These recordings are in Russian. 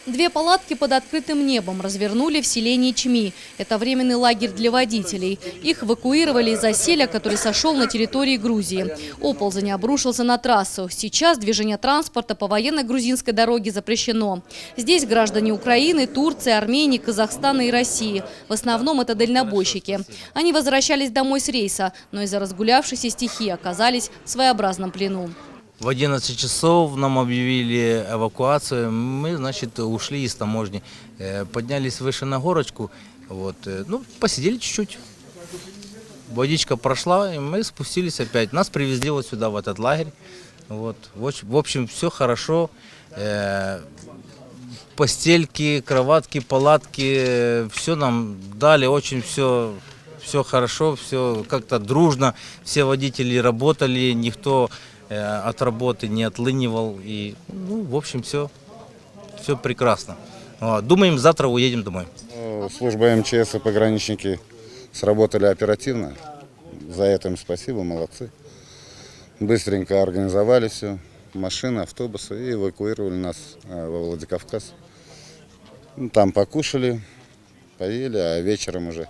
Две палатки под открытым небом развернули в селении Чми. Это временный лагерь для водителей. Их эвакуировали из оселя, который сошел на территории Грузии. Оползень обрушился на трассу. Сейчас движение транспорта по военной грузинской дороге запрещено. Здесь граждане Украины, Турции, Армении, Казахстана и России. В основном это дальнобойщики. Они возвращались домой с рейса, но из-за разгулявшейся стихии оказались в своеобразном плену. В 11 часов нам объявили эвакуацию. Мы, значит, ушли из таможни, поднялись выше на горочку, посидели чуть-чуть. Водичка прошла, и мы спустились опять. Нас привезли вот сюда, в этот лагерь. В общем, все хорошо. Постельки, кроватки, палатки, все нам дали, очень все хорошо, все как-то дружно. Все водители работали, никто от работы не отлынивал. И, в общем, все прекрасно. Думаем, завтра уедем домой. Служба МЧС и пограничники сработали оперативно. За это им спасибо, молодцы. Быстренько организовали все. Машины, автобусы, и эвакуировали нас во Владикавказ. Там покушали, поели, а вечером уже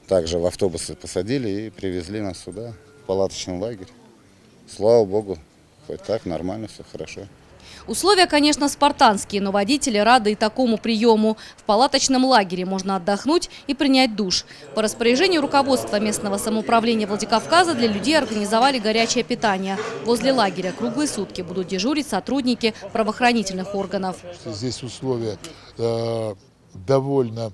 также в автобусы посадили и привезли нас сюда, в палаточный лагерь. Слава Богу, хоть так, нормально, все хорошо. Условия, конечно, спартанские, но водители рады и такому приему. В палаточном лагере можно отдохнуть и принять душ. По распоряжению руководства местного самоуправления Владикавказа для людей организовали горячее питание. Возле лагеря круглые сутки будут дежурить сотрудники правоохранительных органов. Здесь условия довольно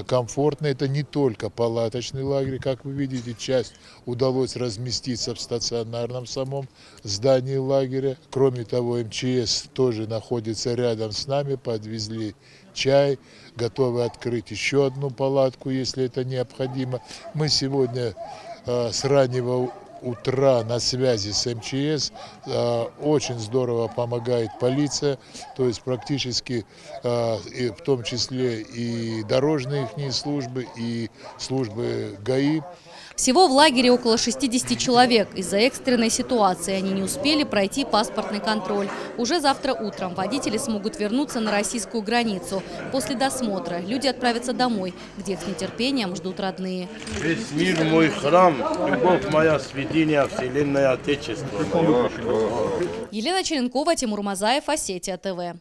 комфортно. Это не только палаточный лагерь. Как вы видите, часть удалось разместиться в стационарном самом здании лагеря. Кроме того, МЧС тоже находится рядом с нами. Подвезли чай, готовы открыть еще одну палатку, если это необходимо. Мы сегодня с раннего утра на связи с МЧС. Очень здорово помогает полиция, то есть практически в том числе и дорожные их службы, и службы ГАИ. Всего в лагере около 60 человек. Из-за экстренной ситуации они не успели пройти паспортный контроль. Уже завтра утром водители смогут вернуться на российскую границу. После досмотра люди отправятся домой, где их с нетерпением ждут родные. Весь мир мой храм, любовь моя, святыня, вселенная Отечество. Елена Черенкова, Тимур Мазаев, Осетия ТВ.